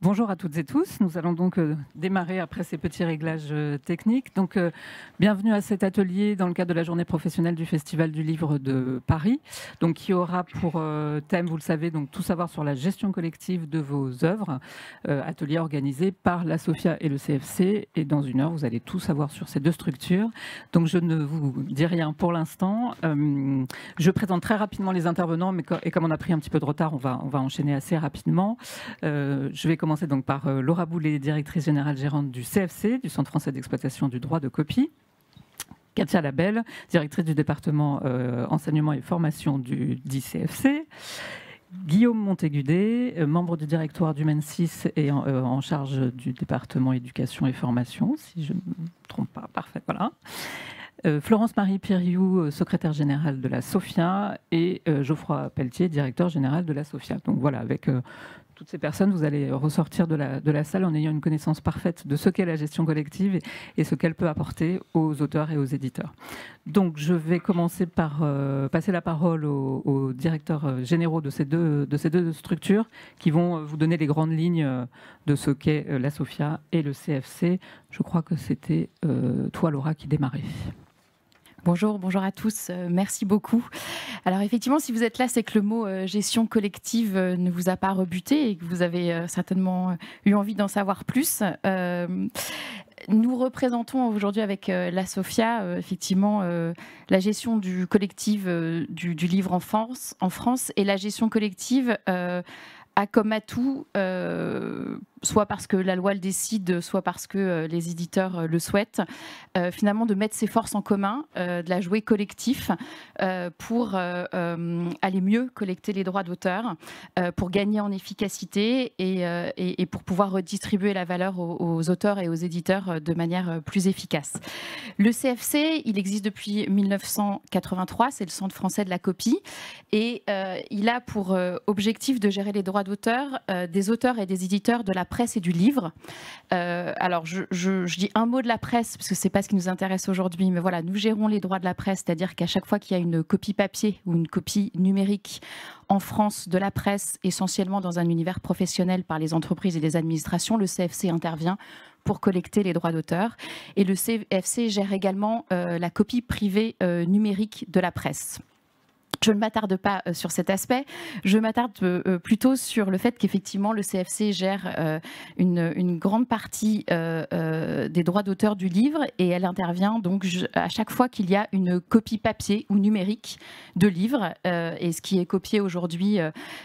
Bonjour à toutes et tous. Nous allons donc démarrer après ces petits réglages techniques. Donc, bienvenue à cet atelier dans le cadre de la journée professionnelle du Festival du Livre de Paris, donc qui aura pour thème, vous le savez, donc tout savoir sur la gestion collective de vos œuvres. Atelier organisé par la SOFIA et le CFC. Et dans une heure, vous allez tout savoir sur ces deux structures. Donc, je ne vous dis rien pour l'instant. Je présente très rapidement les intervenants, et comme on a pris un petit peu de retard, on va enchaîner assez rapidement. Je vais commencer donc par Laura Boulet, directrice générale gérante du CFC, du Centre français d'exploitation du droit de copie. Katia Labelle, directrice du département enseignement et formation du CFC. Guillaume Montégudet, membre du directoire du MEN6 et en charge du département éducation et formation, si je ne me trompe pas. Parfait, voilà. Florence-Marie Piriou, secrétaire générale de la SOFIA, et Geoffroy Pelletier, directeur général de la SOFIA. Donc voilà, avec toutes ces personnes, vous allez ressortir de la salle en ayant une connaissance parfaite de ce qu'est la gestion collective et ce qu'elle peut apporter aux auteurs et aux éditeurs. Donc je vais commencer par passer la parole aux directeurs généraux de ces deux structures qui vont vous donner les grandes lignes de ce qu'est la SOFIA et le CFC. Je crois que c'était toi, Laura, qui démarrait. Bonjour à tous, merci beaucoup. Alors effectivement, si vous êtes là, c'est que le mot gestion collective ne vous a pas rebuté et que vous avez certainement eu envie d'en savoir plus. Nous représentons aujourd'hui avec la SOFIA effectivement la gestion du collectif du livre en France et la gestion collective a comme atout, soit parce que la loi le décide, soit parce que les éditeurs le souhaitent, finalement de mettre ses forces en commun, de la jouer collectif pour aller mieux collecter les droits d'auteur, pour gagner en efficacité et pour pouvoir redistribuer la valeur aux auteurs et aux éditeurs de manière plus efficace. Le CFC, il existe depuis 1983, c'est le Centre français de la copie, et il a pour objectif de gérer les droits d'auteur des auteurs et des éditeurs de la presse et du livre. Alors, je dis un mot de la presse, parce que ce n'est pas ce qui nous intéresse aujourd'hui, mais voilà, nous gérons les droits de la presse, c'est-à-dire qu'à chaque fois qu'il y a une copie papier ou une copie numérique en France de la presse, essentiellement dans un univers professionnel par les entreprises et les administrations, le CFC intervient pour collecter les droits d'auteur. Et le CFC gère également la copie privée numérique de la presse. Je ne m'attarde pas sur cet aspect, je m'attarde plutôt sur le fait qu'effectivement le CFC gère une grande partie des droits d'auteur du livre et elle intervient donc à chaque fois qu'il y a une copie papier ou numérique de livres. Et ce qui est copié aujourd'hui,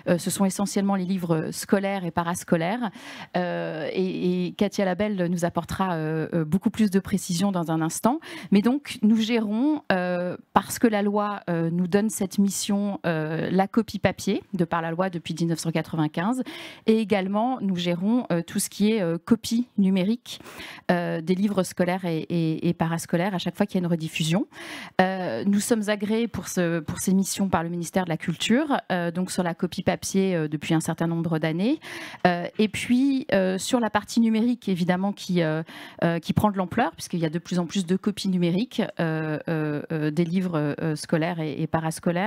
ce sont essentiellement les livres scolaires et parascolaires. Et Katia Labelle nous apportera beaucoup plus de précisions dans un instant. Mais donc nous gérons, parce que la loi nous donne cette mission, la copie papier, de par la loi depuis 1995, et également nous gérons tout ce qui est copie numérique des livres scolaires et parascolaires à chaque fois qu'il y a une rediffusion. Nous sommes agréés pour ces missions par le ministère de la Culture, donc sur la copie papier depuis un certain nombre d'années, et puis sur la partie numérique évidemment qui prend de l'ampleur puisqu'il y a de plus en plus de copies numériques des livres scolaires et parascolaires.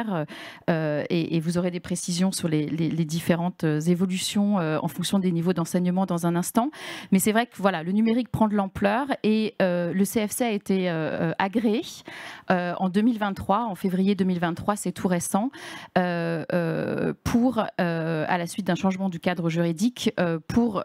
Et vous aurez des précisions sur les différentes évolutions en fonction des niveaux d'enseignement dans un instant. Mais c'est vrai que voilà, le numérique prend de l'ampleur et le CFC a été agréé en 2023, en février 2023, c'est tout récent, pour, à la suite d'un changement du cadre juridique, pour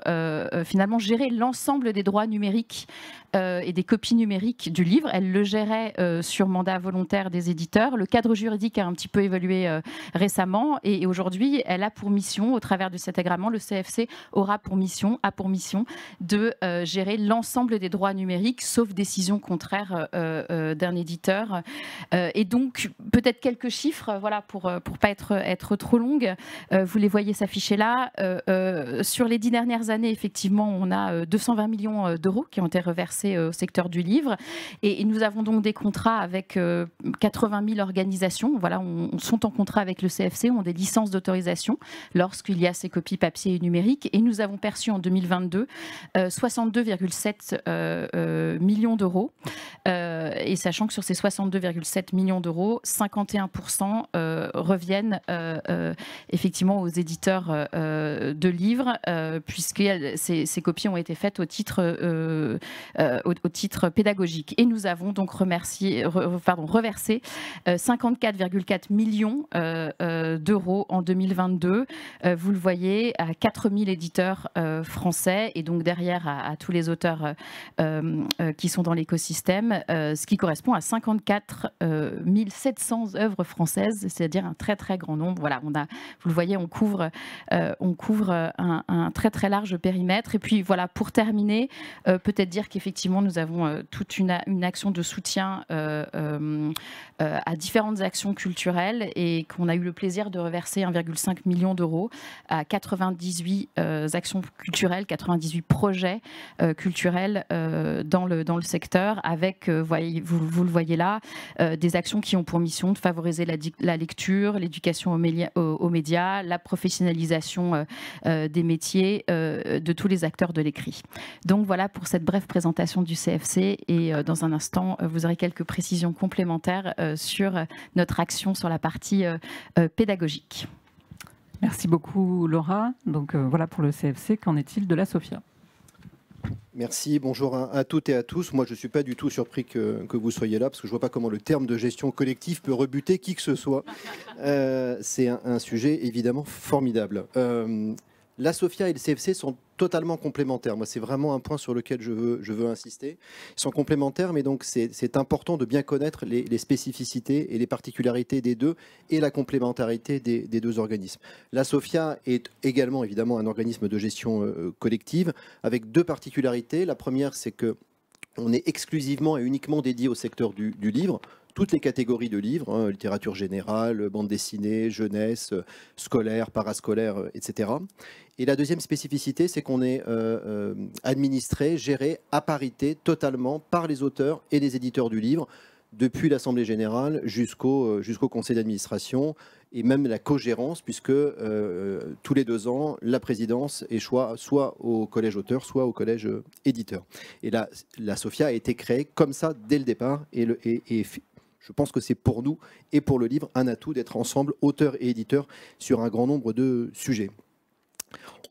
finalement gérer l'ensemble des droits numériques et des copies numériques du livre. Elle le gérait sur mandat volontaire des éditeurs. Le cadre juridique a un petit peu évolué récemment et aujourd'hui, elle a pour mission, au travers de cet agrément, le CFC a pour mission de gérer l'ensemble des droits numériques, sauf décision contraire d'un éditeur. Et donc, peut-être quelques chiffres, voilà, pour pas être trop longue. Vous les voyez s'afficher là. Sur les 10 dernières années, effectivement, on a 220 millions d'euros qui ont été reversés au secteur du livre. Et nous avons donc des contrats avec 80 000 organisations. Voilà, on sont en contrat avec le CFC, ont des licences d'autorisation lorsqu'il y a ces copies papier et numériques. Et nous avons perçu en 2022 62,7 millions d'euros. Et sachant que sur ces 62,7 millions d'euros, 51% reviennent effectivement aux éditeurs éditeurs de livres, puisque ces copies ont été faites au titre pédagogique. Et nous avons donc reversé 54,4 millions d'euros en 2022. Vous le voyez, à 4000 éditeurs français, et donc derrière à tous les auteurs qui sont dans l'écosystème, ce qui correspond à 54 700 œuvres françaises, c'est-à-dire un très très grand nombre. Voilà, vous le voyez, on couvre un très très large périmètre. Et puis voilà, pour terminer, peut-être dire qu'effectivement nous avons toute une action de soutien à différentes actions culturelles, et qu'on a eu le plaisir de reverser 1,5 million d'euros à 98 actions culturelles, 98 projets culturels dans le secteur, avec, vous le voyez là, des actions qui ont pour mission de favoriser la lecture, l'éducation aux médias, la professionnalisation des métiers de tous les acteurs de l'écrit. Donc voilà pour cette brève présentation du CFC, et dans un instant, vous aurez quelques précisions complémentaires sur notre action sur la partie pédagogique. Merci beaucoup Laura. Donc voilà pour le CFC, qu'en est-il de la SOFIA ? Merci, bonjour à toutes et à tous. Moi, je ne suis pas du tout surpris que vous soyez là, parce que je ne vois pas comment le terme de gestion collective peut rebuter qui que ce soit. C'est un sujet évidemment formidable. La SOFIA et le CFC sont totalement complémentaires. Moi, c'est vraiment un point sur lequel je veux insister. Ils sont complémentaires, mais donc c'est important de bien connaître les spécificités et les particularités des deux, et la complémentarité des deux organismes. La SOFIA est également évidemment un organisme de gestion collective, avec deux particularités. La première, c'est qu'on est exclusivement et uniquement dédié au secteur du livre. Toutes les catégories de livres, littérature générale, bande dessinée, jeunesse, scolaire, parascolaire, etc. Et la deuxième spécificité, c'est qu'on est administré, géré à parité totalement par les auteurs et les éditeurs du livre, depuis l'Assemblée générale jusqu'au conseil d'administration, et même la co-gérance, puisque tous les 2 ans, la présidence échoue soit au collège auteur, soit au collège éditeur. Et là, la SOFIA a été créée comme ça dès le départ, et je pense que c'est pour nous et pour le livre un atout d'être ensemble, auteurs et éditeurs, sur un grand nombre de sujets.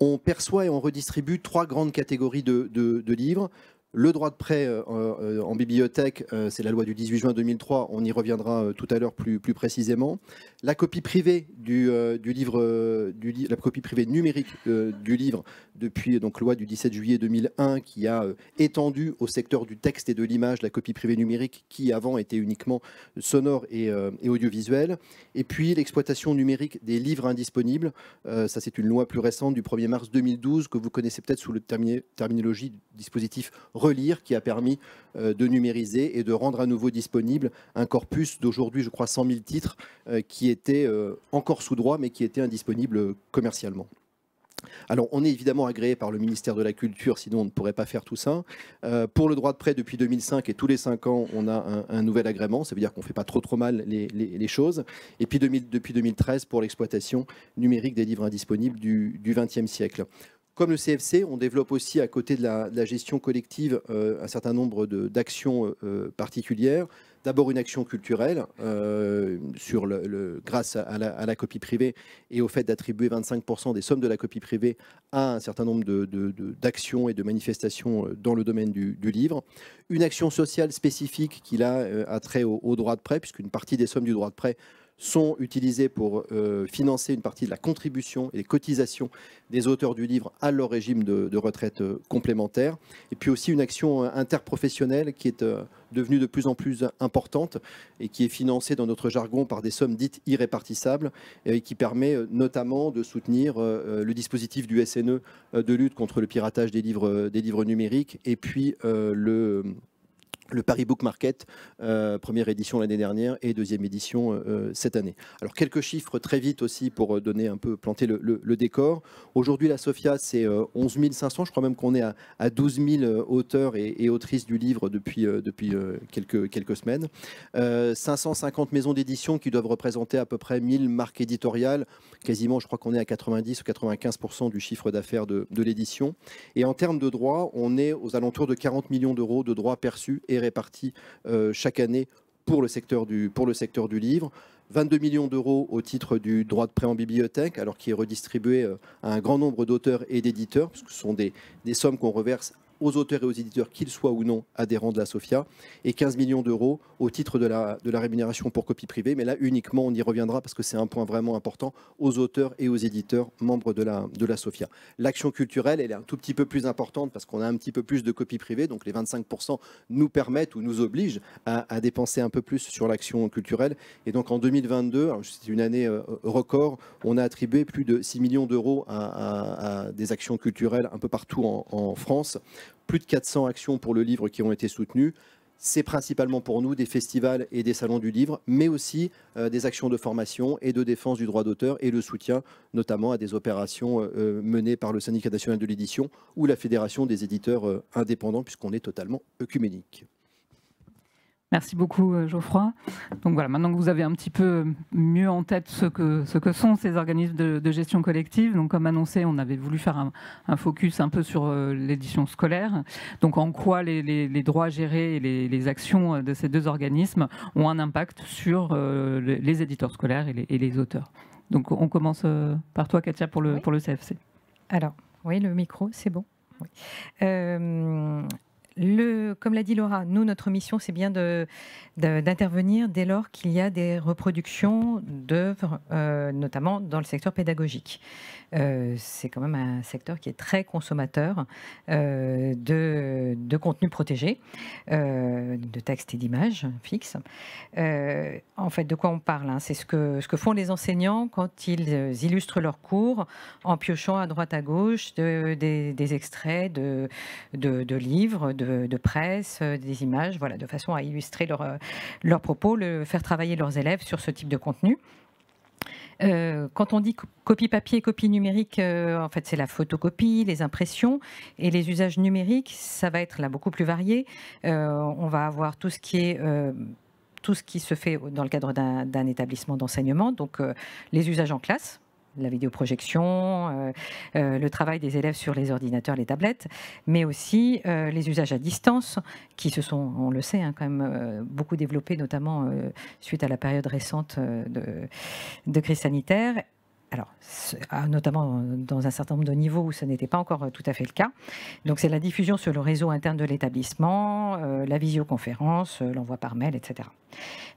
On perçoit et on redistribue 3 grandes catégories de livres. Le droit de prêt en bibliothèque, c'est la loi du 18 juin 2003, on y reviendra tout à l'heure plus précisément. La copie privée la copie privée numérique du livre, depuis donc loi du 17 juillet 2001, qui a étendu au secteur du texte et de l'image la copie privée numérique, qui avant était uniquement sonore et audiovisuelle. Et puis l'exploitation numérique des livres indisponibles, ça c'est une loi plus récente du 1er mars 2012, que vous connaissez peut-être sous la terminologie du dispositif Relire, qui a permis de numériser et de rendre à nouveau disponible un corpus d'aujourd'hui, je crois, 100 000 titres qui étaient encore sous droit, mais qui étaient indisponibles commercialement. Alors, on est évidemment agréé par le ministère de la Culture, sinon on ne pourrait pas faire tout ça. Pour le droit de prêt, depuis 2005, et tous les 5 ans, on a un nouvel agrément. Ça veut dire qu'on ne fait pas trop mal les choses. Et puis, depuis 2013, pour l'exploitation numérique des livres indisponibles du XXe siècle. Comme le CFC, on développe aussi, à côté de la gestion collective, un certain nombre d'actions particulières. D'abord une action culturelle grâce à la copie privée et au fait d'attribuer 25% des sommes de la copie privée à un certain nombre d'actions et de manifestations dans le domaine du livre. Une action sociale spécifique qui a trait au droit de prêt, puisqu'une partie des sommes du droit de prêt sont utilisés pour financer une partie de la contribution et les cotisations des auteurs du livre à leur régime de retraite complémentaire. Et puis aussi une action interprofessionnelle qui est devenue de plus en plus importante et qui est financée dans notre jargon par des sommes dites irrépartissables, et qui permet notamment de soutenir le dispositif du SNE de lutte contre le piratage des livres numériques, et puis le Paris Book Market, première édition l'année dernière et deuxième édition cette année. Alors quelques chiffres très vite aussi pour donner un peu, planter le décor. Aujourd'hui, la SOFIA, c'est 11 500, je crois même qu'on est à 12 000 auteurs et autrices du livre depuis quelques semaines. 550 maisons d'édition qui doivent représenter à peu près 1000 marques éditoriales. Quasiment, je crois qu'on est à 90 ou 95% du chiffre d'affaires de l'édition. Et en termes de droits, on est aux alentours de 40 millions d'euros de droits perçus et répartis chaque année pour le secteur du livre. 22 millions d'euros au titre du droit de prêt en bibliothèque, alors qui est redistribué à un grand nombre d'auteurs et d'éditeurs, parce que ce sont des sommes qu'on reverse aux auteurs et aux éditeurs, qu'ils soient ou non adhérents de la SOFIA, et 15 millions d'euros au titre de la rémunération pour copie privée. Mais là, uniquement, on y reviendra parce que c'est un point vraiment important, aux auteurs et aux éditeurs membres de la SOFIA. L'action culturelle, elle est un tout petit peu plus importante parce qu'on a un petit peu plus de copies privées, donc les 25% nous permettent ou nous obligent à dépenser un peu plus sur l'action culturelle. Et donc en 2022, c'est une année record, on a attribué plus de 6 millions d'euros à des actions culturelles un peu partout en France. Plus de 400 actions pour le livre qui ont été soutenues. C'est principalement pour nous des festivals et des salons du livre, mais aussi des actions de formation et de défense du droit d'auteur et le soutien notamment à des opérations menées par le Syndicat national de l'édition ou la Fédération des éditeurs indépendants, puisqu'on est totalement œcuménique. Merci beaucoup Geoffroy. Donc voilà, maintenant que vous avez un petit peu mieux en tête ce que sont ces organismes de gestion collective, donc comme annoncé, on avait voulu faire un focus un peu sur l'édition scolaire. Donc en quoi les droits gérés et les actions de ces deux organismes ont un impact sur les éditeurs scolaires et les auteurs. Donc on commence par toi Katia pour le CFC. Alors, oui, le micro, c'est bon. Oui. Comme l'a dit Laura, nous, notre mission, c'est bien d'intervenir dès lors qu'il y a des reproductions d'œuvres, notamment dans le secteur pédagogique. C'est quand même un secteur qui est très consommateur de contenus protégés, de textes et d'images fixes. En fait, de quoi on parle, hein, c'est ce que font les enseignants quand ils illustrent leurs cours en piochant à droite à gauche des extraits de livres, de presse, des images, voilà, de façon à illustrer leurs propos, faire travailler leurs élèves sur ce type de contenu. Quand on dit copie papier et copie numérique, en fait, c'est la photocopie, les impressions et les usages numériques. Ça va être là beaucoup plus varié. On va avoir tout ce qui se fait dans le cadre d'un établissement d'enseignement, donc les usages en classe, la vidéoprojection, le travail des élèves sur les ordinateurs, les tablettes, mais aussi les usages à distance qui se sont, on le sait, hein, quand même beaucoup développés, notamment suite à la période récente de crise sanitaire. Alors, notamment dans un certain nombre de niveaux où ce n'était pas encore tout à fait le cas. Donc, c'est la diffusion sur le réseau interne de l'établissement, la visioconférence, l'envoi par mail, etc.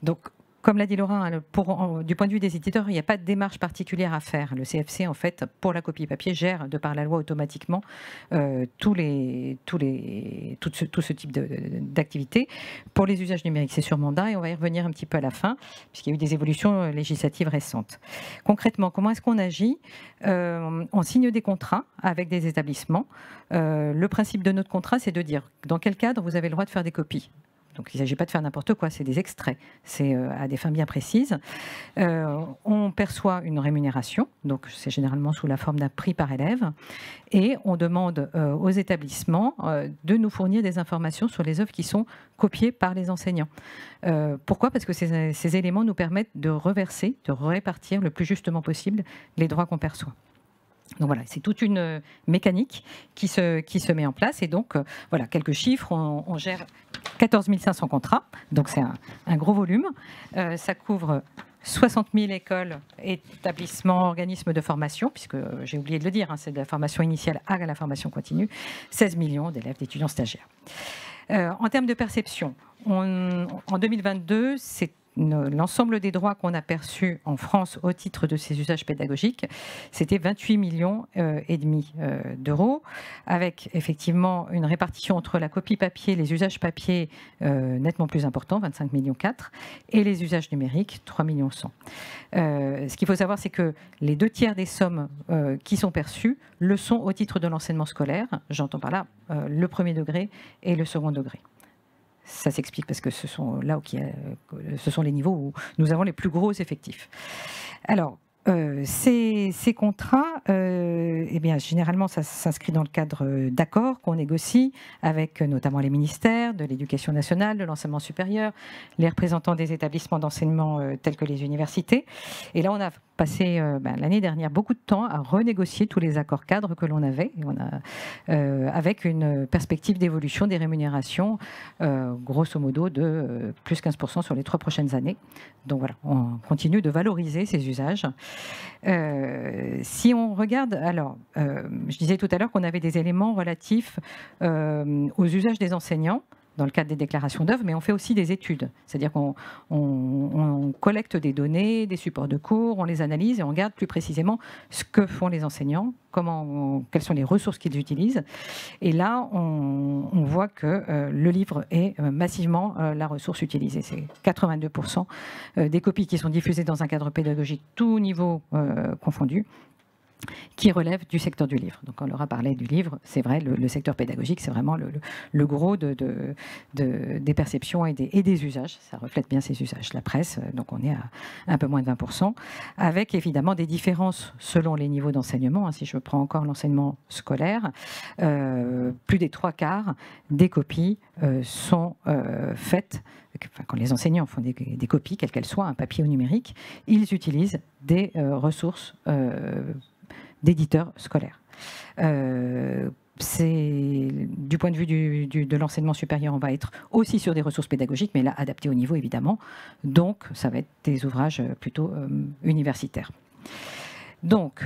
Donc, comme l'a dit Laura, du point de vue des éditeurs, il n'y a pas de démarche particulière à faire. Le CFC, en fait, pour la copie papier, gère de par la loi automatiquement tout ce type d'activité. Pour les usages numériques, c'est sur mandat et on va y revenir un petit peu à la fin, puisqu'il y a eu des évolutions législatives récentes. Concrètement, comment est-ce qu'on agit ? On signe des contrats avec des établissements. Le principe de notre contrat, c'est de dire dans quel cadre vous avez le droit de faire des copies. Donc, il ne s'agit pas de faire n'importe quoi, c'est des extraits, c'est à des fins bien précises. On perçoit une rémunération, donc c'est généralement sous la forme d'un prix par élève, et on demande aux établissements de nous fournir des informations sur les œuvres qui sont copiées par les enseignants. Pourquoi ? Parce que ces éléments nous permettent de reverser, de répartir le plus justement possible les droits qu'on perçoit. Donc voilà, c'est toute une mécanique qui se met en place. Et donc, voilà, quelques chiffres. On gère 14 500 contrats, donc c'est un gros volume. Ça couvre 60 000 écoles, établissements, organismes de formation, puisque j'ai oublié de le dire, hein, c'est de la formation initiale à la formation continue, 16 millions d'élèves, d'étudiants stagiaires. En termes de perception, en 2022, c'est l'ensemble des droits qu'on a perçus en France au titre de ces usages pédagogiques, c'était 28 millions et demi d'euros, avec effectivement une répartition entre la copie papier, les usages papier nettement plus importants, 25 millions 4, et les usages numériques, 3 millions 100. Ce qu'il faut savoir, c'est que les 2/3 des sommes qui sont perçues le sont au titre de l'enseignement scolaire. J'entends par là le premier degré et le second degré. Ça s'explique parce que ce sont là ce sont les niveaux où nous avons les plus gros effectifs. Alors, ces contrats, eh bien, généralement, ça s'inscrit dans le cadre d'accords qu'on négocie avec notamment les ministères de l'Éducation nationale, de l'enseignement supérieur, les représentants des établissements d'enseignement tels que les universités. Et là, on a passé l'année dernière beaucoup de temps à renégocier tous les accords cadres que l'on avait, avec une perspective d'évolution des rémunérations, grosso modo de plus 15% sur les 3 prochaines années. Donc voilà, on continue de valoriser ces usages. Si on regarde, alors, je disais tout à l'heure qu'on avait des éléments relatifs aux usages des enseignants dans le cadre des déclarations d'œuvres, mais on fait aussi des études. C'est-à-dire qu'on collecte des données, des supports de cours, on les analyse et on regarde plus précisément ce que font les enseignants, quelles sont les ressources qu'ils utilisent. Et là, on voit que le livre est massivement la ressource utilisée. C'est 82% des copies qui sont diffusées dans un cadre pédagogique, tout niveau confondu, qui relève du secteur du livre. Donc on leur a parlé du livre, c'est vrai, le secteur pédagogique, c'est vraiment le gros des perceptions et des usages. Ça reflète bien ces usages. La presse, donc on est à un peu moins de 20%, avec évidemment des différences selon les niveaux d'enseignement. Si je prends encore l'enseignement scolaire, plus des 3/4 des copies sont faites. Quand les enseignants font des copies, quelles qu'elles soient, un papier ou numérique, ils utilisent des ressources d'éditeurs scolaires. Du point de vue de l'enseignement supérieur, on va être aussi sur des ressources pédagogiques, mais là, adaptées au niveau, évidemment. Donc, ça va être des ouvrages plutôt universitaires. Donc,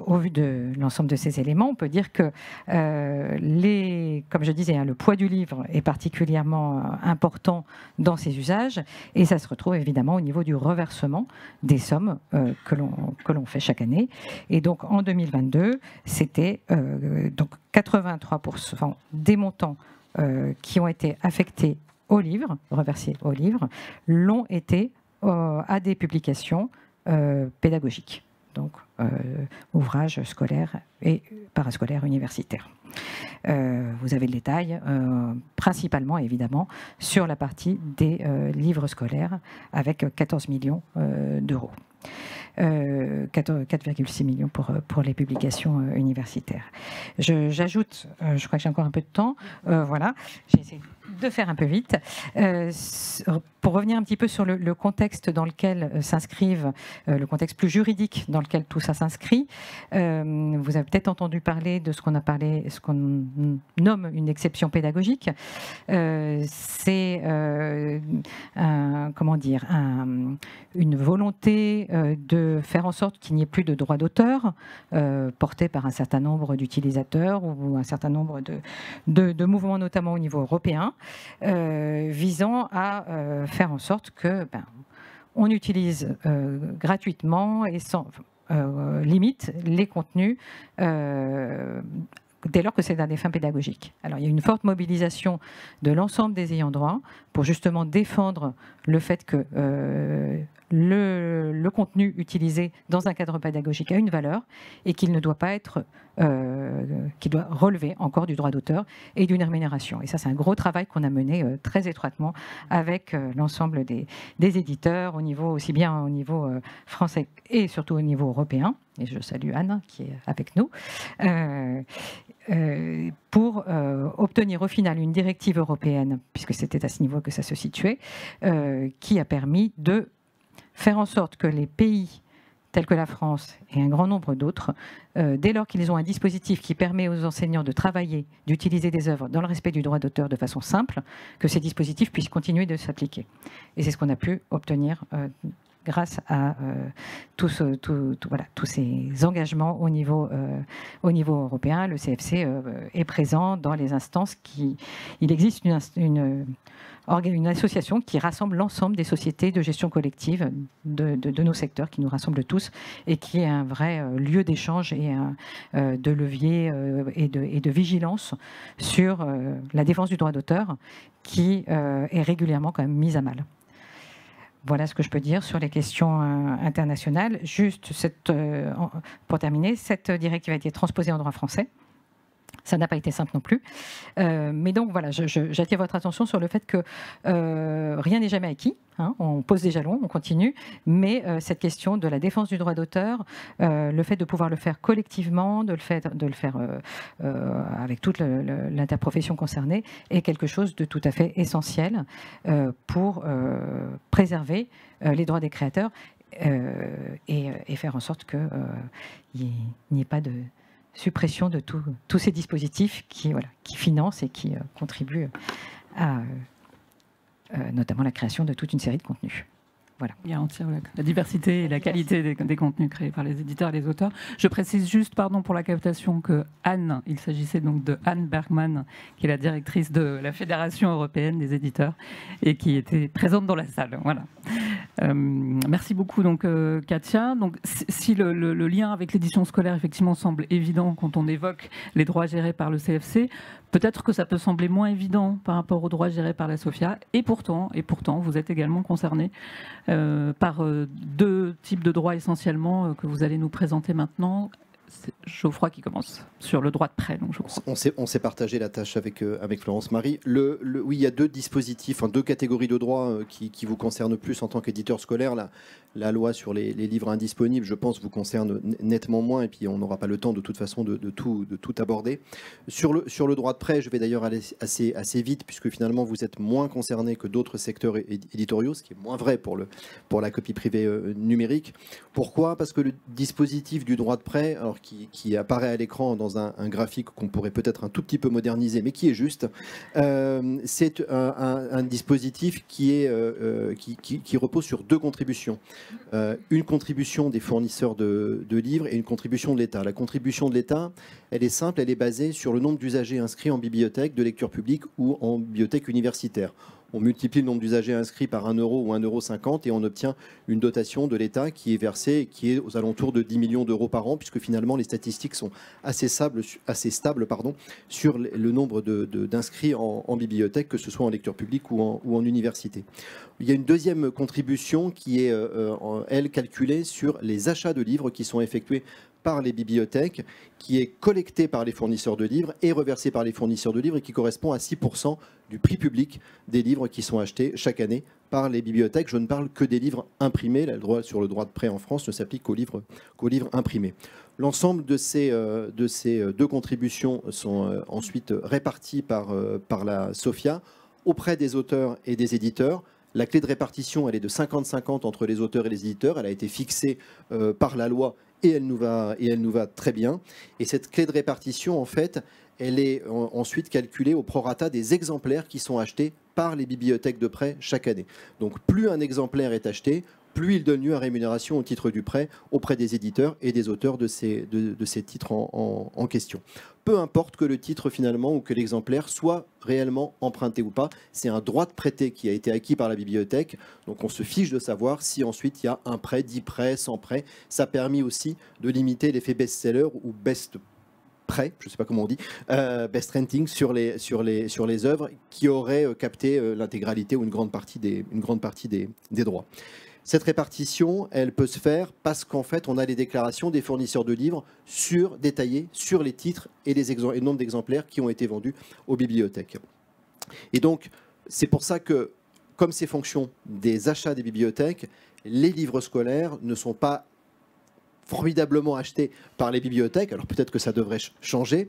au vu de l'ensemble de ces éléments, on peut dire que, comme je disais, le poids du livre est particulièrement important dans ces usages, et ça se retrouve évidemment au niveau du reversement des sommes que l'on fait chaque année. Et donc en 2022, c'était donc 83% des montants qui ont été affectés au livre, reversés au livre, l'ont été à des publications pédagogiques. Donc, ouvrages scolaires et parascolaires universitaires. Vous avez le détail, principalement évidemment sur la partie des livres scolaires avec 14 millions d'euros. 4,6 millions pour les publications universitaires. J'ajoute, je crois que j'ai encore un peu de temps, voilà, j'ai essayé de faire un peu vite. Pour revenir un petit peu sur le contexte dans lequel s'inscrivent, le contexte plus juridique dans lequel tout ça s'inscrit, vous avez peut-être entendu parler de ce qu'on nomme une exception pédagogique. C'est une volonté de faire en sorte qu'il n'y ait plus de droits d'auteur portés par un certain nombre d'utilisateurs ou un certain nombre de mouvements, notamment au niveau européen, visant à faire en sorte que on utilise gratuitement et sans limite les contenus dès lors que c'est à des fins pédagogiques. Alors, il y a une forte mobilisation de l'ensemble des ayants droit pour justement défendre le fait que le contenu utilisé dans un cadre pédagogique a une valeur et qu'il ne doit pas être, qu'il doit relever encore du droit d'auteur et d'une rémunération. Et ça, c'est un gros travail qu'on a mené très étroitement avec l'ensemble des éditeurs, aussi bien au niveau français et surtout au niveau européen. Et je salue Anne qui est avec nous. Pour obtenir au final une directive européenne, puisque c'était à ce niveau que ça se situait, qui a permis de faire en sorte que les pays tels que la France et un grand nombre d'autres, dès lors qu'ils ont un dispositif qui permet aux enseignants de travailler, d'utiliser des œuvres dans le respect du droit d'auteur de façon simple, que ces dispositifs puissent continuer de s'appliquer. Et c'est ce qu'on a pu obtenir grâce à tous ces engagements au niveau européen. Le CFC est présent dans les instances il existe une association qui rassemble l'ensemble des sociétés de gestion collective de nos secteurs, qui nous rassemble tous et qui est un vrai lieu d'échange et de levier et de vigilance sur la défense du droit d'auteur qui est régulièrement quand même mise à mal. Voilà ce que je peux dire sur les questions internationales. Juste, pour terminer, cette directive a été transposée en droit français. Ça n'a pas été simple non plus. Mais donc voilà, j'attire votre attention sur le fait que rien n'est jamais acquis. Hein, on pose des jalons, on continue. Mais cette question de la défense du droit d'auteur, le fait de pouvoir le faire collectivement, de le faire avec toute l'interprofession concernée, est quelque chose de tout à fait essentiel pour préserver les droits des créateurs et faire en sorte qu'il n'y ait pas de suppression de tous ces dispositifs qui financent et qui contribuent à notamment la création de toute une série de contenus. Voilà. Garantir la diversité et la qualité des contenus créés par les éditeurs et les auteurs. Je précise juste, pardon pour la captation, que Anne, il s'agissait donc de Anne Bergman, qui est la directrice de la Fédération européenne des éditeurs et qui était présente dans la salle. Voilà. Merci beaucoup donc Katia. Donc si le lien avec l'édition scolaire effectivement semble évident quand on évoque les droits gérés par le CFC, peut-être que ça peut sembler moins évident par rapport aux droits gérés par la SOFIA. Et pourtant, vous êtes également concernés par deux types de droits essentiellement que vous allez nous présenter maintenant. C'est Geoffroy qui commence sur le droit de prêt. Donc je crois. On s'est partagé la tâche avec Florence Marie. Oui, il y a deux dispositifs, deux catégories de droits qui vous concernent plus en tant qu'éditeur scolaire. La loi sur les livres indisponibles, je pense, vous concerne nettement moins, et puis on n'aura pas le temps de toute façon de tout aborder. Sur le droit de prêt, je vais d'ailleurs aller assez vite, puisque finalement vous êtes moins concerné que d'autres secteurs éditoriaux, ce qui est moins vrai pour la copie privée numérique. Pourquoi ? Parce que le dispositif du droit de prêt, alors qui apparaît à l'écran dans un graphique qu'on pourrait peut-être un tout petit peu moderniser, mais qui est juste, c'est un dispositif qui repose sur deux contributions. Une contribution des fournisseurs de livres et une contribution de l'État. La contribution de l'État, elle est simple, elle est basée sur le nombre d'usagers inscrits en bibliothèque de lecture publique ou en bibliothèque universitaire. On multiplie le nombre d'usagers inscrits par 1 euro ou 1,50 € et on obtient une dotation de l'État qui est versée et qui est aux alentours de 10 millions d'euros par an, puisque finalement les statistiques sont assez stables sur le nombre d'inscrits en bibliothèque, que ce soit en lecture publique ou en université. Il y a une deuxième contribution qui est, elle, calculée sur les achats de livres qui sont effectués par les bibliothèques, qui est collectée par les fournisseurs de livres et reversée par les fournisseurs de livres et qui correspond à 6% du prix public des livres qui sont achetés chaque année par les bibliothèques. Je ne parle que des livres imprimés. Le droit sur le droit de prêt en France ne s'applique qu'aux livres imprimés. L'ensemble de ces deux contributions sont ensuite réparties par la SOFIA auprès des auteurs et des éditeurs. La clé de répartition, elle est de 50-50 entre les auteurs et les éditeurs. Elle a été fixée par la loi et elle nous va très bien. Et cette clé de répartition, en fait, elle est ensuite calculée au prorata des exemplaires qui sont achetés par les bibliothèques de prêt chaque année. Donc plus un exemplaire est acheté, plus il donne lieu à rémunération au titre du prêt auprès des éditeurs et des auteurs de ces titres en question. Peu importe que le titre finalement ou que l'exemplaire soit réellement emprunté ou pas, c'est un droit de prêter qui a été acquis par la bibliothèque, donc on se fiche de savoir si ensuite il y a un prêt, 10 prêts, 100 prêts. Ça a permis aussi de limiter l'effet best-seller ou best prêt, je ne sais pas comment on dit, best renting sur les œuvres qui auraient capté l'intégralité ou une grande partie des droits. Cette répartition, elle peut se faire parce qu'en fait, on a les déclarations des fournisseurs de livres détaillées sur les titres et le nombre d'exemplaires qui ont été vendus aux bibliothèques. Et donc, c'est pour ça que, comme c'est fonction des achats des bibliothèques, les livres scolaires ne sont pas formidablement achetés par les bibliothèques. Alors peut-être que ça devrait changer.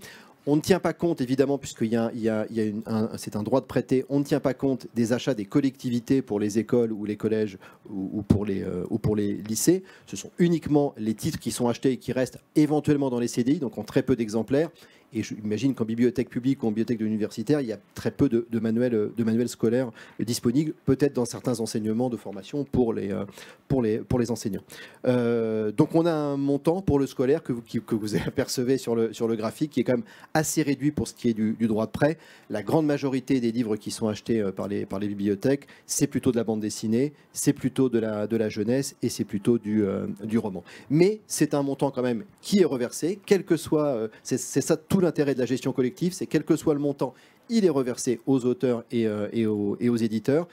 On ne tient pas compte, évidemment, puisque c'est un droit de prêter, on ne tient pas compte des achats des collectivités pour les écoles ou les collèges ou pour les lycées. Ce sont uniquement les titres qui sont achetés et qui restent éventuellement dans les CDI, donc en très peu d'exemplaires. Et j'imagine qu'en bibliothèque publique ou en bibliothèque universitaire, il y a très peu de manuels scolaires disponibles, peut-être dans certains enseignements de formation pour les enseignants. Donc on a un montant pour le scolaire que vous apercevez sur le graphique qui est quand même assez réduit pour ce qui est du droit de prêt. La grande majorité des livres qui sont achetés par les bibliothèques, c'est plutôt de la bande dessinée, c'est plutôt de la jeunesse et c'est plutôt du roman. Mais c'est un montant quand même qui est reversé, quel que soit, c'est ça tout l'intérêt de la gestion collective, c'est quel que soit le montant, il est reversé aux auteurs et aux éditeurs.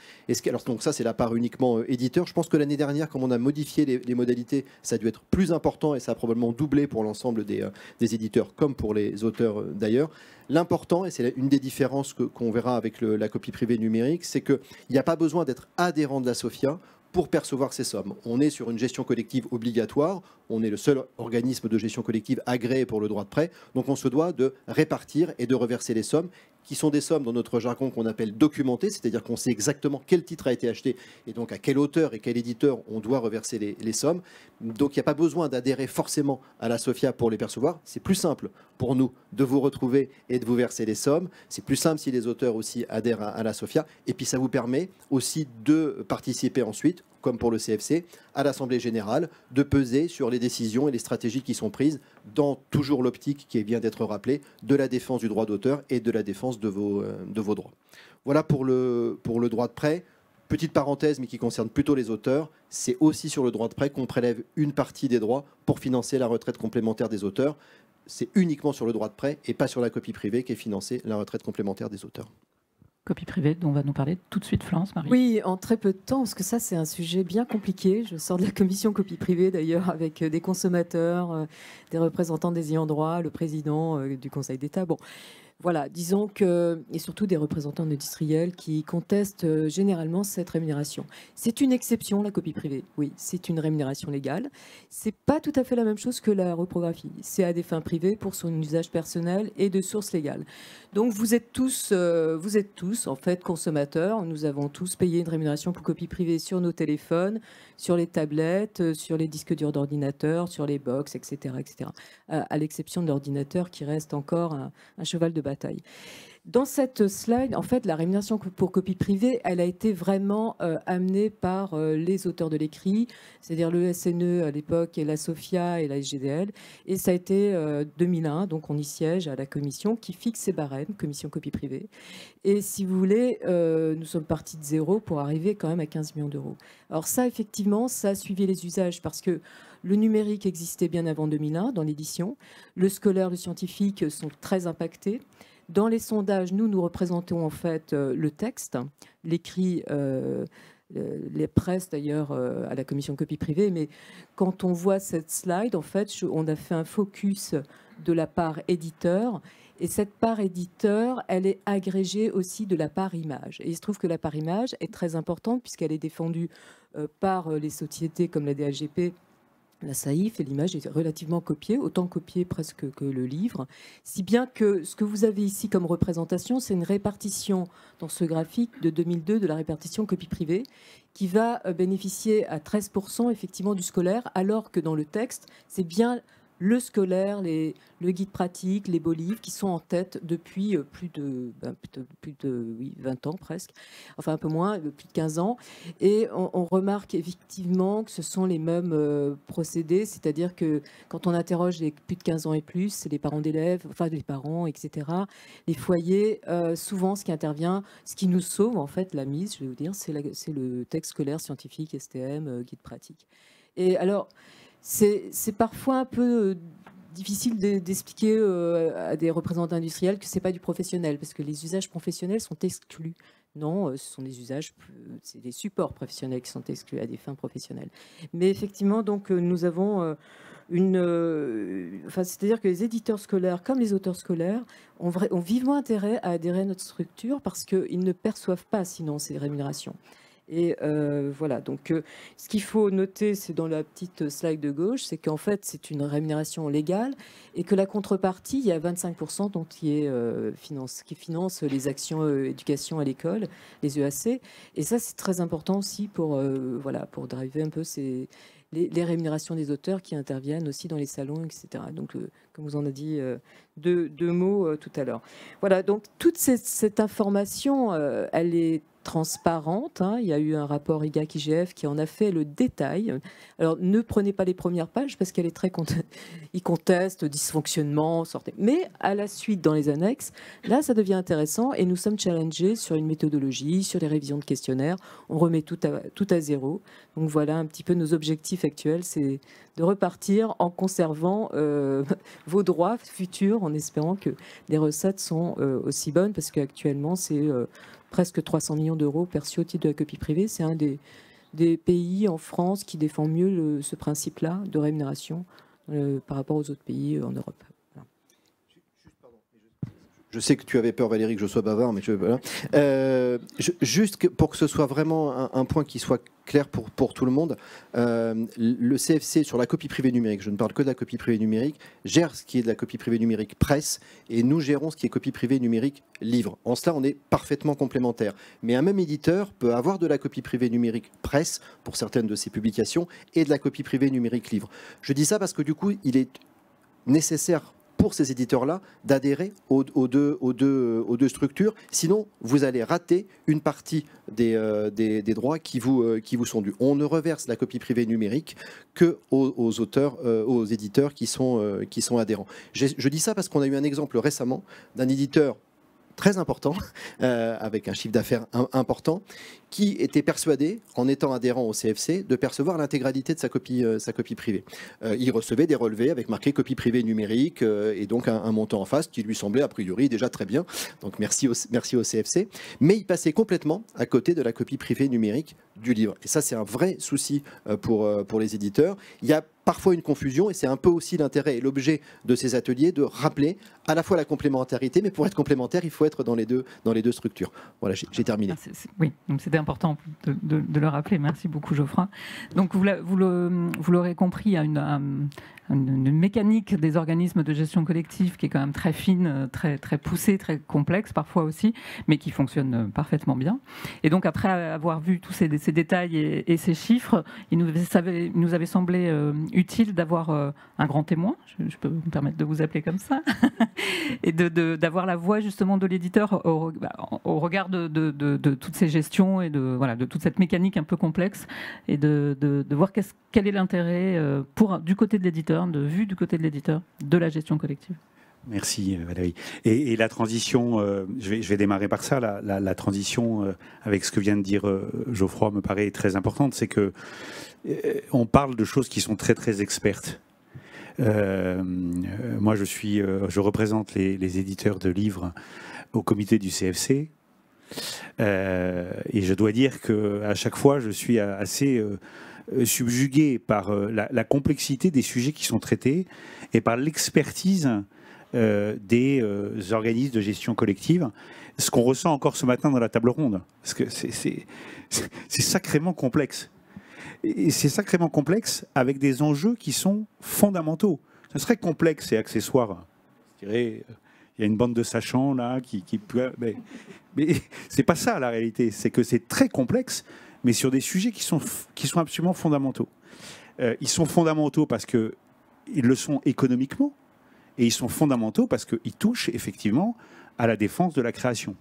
Alors, donc ça, c'est la part uniquement éditeur. Je pense que l'année dernière, comme on a modifié les modalités, ça a dû être plus important et ça a probablement doublé pour l'ensemble des éditeurs comme pour les auteurs d'ailleurs. L'important, et c'est une des différences qu'on verra avec la copie privée numérique, c'est qu'il n'y a pas besoin d'être adhérent de la SOFIA pour percevoir ces sommes. On est sur une gestion collective obligatoire, on est le seul organisme de gestion collective agréé pour le droit de prêt, donc on se doit de répartir et de reverser les sommes qui sont des sommes dans notre jargon qu'on appelle documentées, c'est-à-dire qu'on sait exactement quel titre a été acheté et donc à quel auteur et quel éditeur on doit reverser les sommes. Donc il n'y a pas besoin d'adhérer forcément à la SOFIA pour les percevoir. C'est plus simple pour nous de vous retrouver et de vous verser les sommes. C'est plus simple si les auteurs aussi adhèrent à la SOFIA. Et puis ça vous permet aussi de participer ensuite, comme pour le CFC, à l'Assemblée générale, de peser sur les décisions et les stratégies qui sont prises dans toujours l'optique qui vient d'être rappelée de la défense du droit d'auteur et de la défense de vos droits. Voilà pour le droit de prêt. Petite parenthèse, mais qui concerne plutôt les auteurs, c'est aussi sur le droit de prêt qu'on prélève une partie des droits pour financer la retraite complémentaire des auteurs. C'est uniquement sur le droit de prêt et pas sur la copie privée qu'est financée la retraite complémentaire des auteurs. Copie privée dont va nous parler tout de suite Florence Marie. Oui, en très peu de temps, parce que ça c'est un sujet bien compliqué. Je sors de la commission copie privée d'ailleurs avec des consommateurs, des représentants des ayants droit, le président du Conseil d'État. Bon, voilà, disons que, et surtout des représentants industriels qui contestent généralement cette rémunération. C'est une exception, la copie privée. Oui, c'est une rémunération légale. C'est pas tout à fait la même chose que la reprographie. C'est à des fins privées pour son usage personnel et de source légale. Donc vous êtes tous en fait consommateurs. Nous avons tous payé une rémunération pour copie privée sur nos téléphones, sur les tablettes, sur les disques durs d'ordinateur, sur les box, etc., etc. À l'exception de l'ordinateur qui reste encore un cheval de bataille. Dans cette slide, en fait, la rémunération pour copie privée, elle a été vraiment amenée par les auteurs de l'écrit, c'est-à-dire le SNE à l'époque et la SOFIA et la SGDL. Et ça a été 2001, donc on y siège à la commission qui fixe ses barèmes, commission copie privée. Et si vous voulez, nous sommes partis de zéro pour arriver quand même à 15 millions d'euros. Alors ça, effectivement, ça a suivi les usages parce que le numérique existait bien avant 2001 dans l'édition. Le scolaire, le scientifique sont très impactés. Dans les sondages, nous représentons en fait le texte, l'écrit, les presses d'ailleurs à la commission copie privée. Mais quand on voit cette slide, en fait, on a fait un focus de la part éditeur. Et cette part éditeur, elle est agrégée aussi de la part image. Et il se trouve que la part image est très importante puisqu'elle est défendue par les sociétés comme la DHGP, la SAIF, et l'image est relativement copiée, autant copiée presque que le livre. Si bien que ce que vous avez ici comme représentation, c'est une répartition dans ce graphique de 2002 de la répartition copie privée qui va bénéficier à 13% effectivement du scolaire, alors que dans le texte, c'est bien le scolaire, le guide pratique, les beaux livres qui sont en tête depuis plus de 20 ans presque, enfin un peu moins, plus de 15 ans. Et on remarque effectivement que ce sont les mêmes procédés, c'est-à-dire que quand on interroge les plus de 15 ans et plus, c'est les parents d'élèves, enfin les parents, etc., les foyers, souvent ce qui intervient, ce qui nous sauve en fait la mise, je vais vous dire, c'est le texte scolaire, scientifique, STM, guide pratique. Et alors, c'est parfois un peu difficile d'expliquer à des représentants industriels que ce n'est pas du professionnel, parce que les usages professionnels sont exclus. Non, ce sont des usages, c'est des supports professionnels qui sont exclus à des fins professionnelles. Mais effectivement, donc, nous avons c'est-à-dire que les éditeurs scolaires, comme les auteurs scolaires, ont vivement intérêt à adhérer à notre structure parce qu'ils ne perçoivent pas sinon ces rémunérations. Et voilà, donc ce qu'il faut noter, c'est dans la petite slide de gauche, c'est qu'en fait, c'est une rémunération légale et que la contrepartie, il y a 25% dont qui finance les actions éducation à l'école, les EAC. Et ça, c'est très important aussi pour driver un peu les rémunérations des auteurs qui interviennent aussi dans les salons, etc. Donc, comme vous en a dit deux mots tout à l'heure. Voilà, donc toute cette information, elle est transparente. Il y a eu un rapport IGAC-IGF qui en a fait le détail. Alors, ne prenez pas les premières pages parce qu'elle est très... Il conteste dysfonctionnement, sortez. Mais à la suite, dans les annexes, là, ça devient intéressant et nous sommes challengés sur une méthodologie, sur les révisions de questionnaires. On remet tout à zéro. Donc, voilà un petit peu nos objectifs actuels, c'est de repartir en conservant vos droits futurs, en espérant que les recettes sont aussi bonnes, parce qu'actuellement, c'est presque 300 millions d'euros perçus au titre de la copie privée. C'est un des pays en France qui défend mieux ce principe-là de rémunération par rapport aux autres pays en Europe. Voilà. Je sais que tu avais peur, Valérie, que je sois bavard, mais voilà. Juste pour que ce soit vraiment un point qui soit clair pour tout le monde, le CFC sur la copie privée numérique, je ne parle que de la copie privée numérique, gère ce qui est de la copie privée numérique presse, et nous gérons ce qui est copie privée numérique livre. En cela, on est parfaitement complémentaires. Mais un même éditeur peut avoir de la copie privée numérique presse pour certaines de ses publications et de la copie privée numérique livre. Je dis ça parce que du coup, il est nécessaire pour ces éditeurs-là d'adhérer aux deux structures. Sinon, vous allez rater une partie des droits qui vous sont dus. On ne reverse la copie privée numérique que aux auteurs, aux éditeurs qui sont adhérents. Je dis ça parce qu'on a eu un exemple récemment d'un éditeur très important, avec un chiffre d'affaires important, qui était persuadé, en étant adhérent au CFC, de percevoir l'intégralité de sa copie privée. Il recevait des relevés avec marqué copie privée numérique et donc un montant en face qui lui semblait a priori déjà très bien. Donc merci au CFC. Mais il passait complètement à côté de la copie privée numérique du livre. Et ça, c'est un vrai souci pour les éditeurs. Il y a parfois une confusion et c'est un peu aussi l'intérêt et l'objet de ces ateliers de rappeler à la fois la complémentarité, mais pour être complémentaire, il faut être dans les deux structures. Voilà, j'ai terminé. Oui, donc c'était important de le rappeler. Merci beaucoup, Geoffroy. Donc vous l'aurez compris, il y a une mécanique des organismes de gestion collective qui est quand même très fine, très poussée, très complexe parfois aussi, mais qui fonctionne parfaitement bien. Et donc après avoir vu tous ces détails et ces chiffres, il nous avait semblé utile d'avoir un grand témoin, je peux me permettre de vous appeler comme ça, et d'avoir la voix justement de l'éditeur au regard de toutes ces gestions et de toute cette mécanique un peu complexe, et de voir quel est l'intérêt du côté de l'éditeur, du côté de l'éditeur, de la gestion collective. Merci Valérie. Et la transition, je vais démarrer par ça, la transition avec ce que vient de dire Geoffroy me paraît très importante, c'est que on parle de choses qui sont très très expertes. Moi je représente les éditeurs de livres au comité du CFC et je dois dire qu'à chaque fois je suis assez subjugué par la complexité des sujets qui sont traités et par l'expertise des organismes de gestion collective, ce qu'on ressent encore ce matin dans la table ronde, parce que c'est sacrément complexe. Et c'est sacrément complexe avec des enjeux qui sont fondamentaux. Ce serait complexe et accessoire. Je dirais, il y a une bande de sachants là qui mais c'est pas ça la réalité. C'est que c'est très complexe, mais sur des sujets qui sont absolument fondamentaux. Ils sont fondamentaux parce qu'ils le sont économiquement, et ils sont fondamentaux parce qu'ils touchent effectivement à la défense de la création.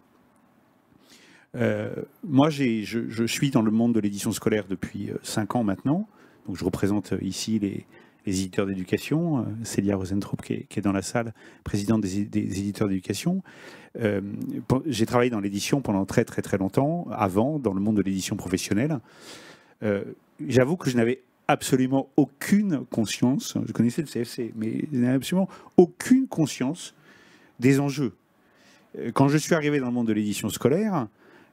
Moi, je suis dans le monde de l'édition scolaire depuis 5 ans maintenant. Donc, je représente ici les éditeurs d'éducation. Célia Rosenthrope, qui est dans la salle, présidente des éditeurs d'éducation. J'ai travaillé dans l'édition pendant très, très, très longtemps, avant, dans le monde de l'édition professionnelle. J'avoue que je n'avais absolument aucune conscience, je connaissais le CFC, mais je n'avais absolument aucune conscience des enjeux. Quand je suis arrivé dans le monde de l'édition scolaire,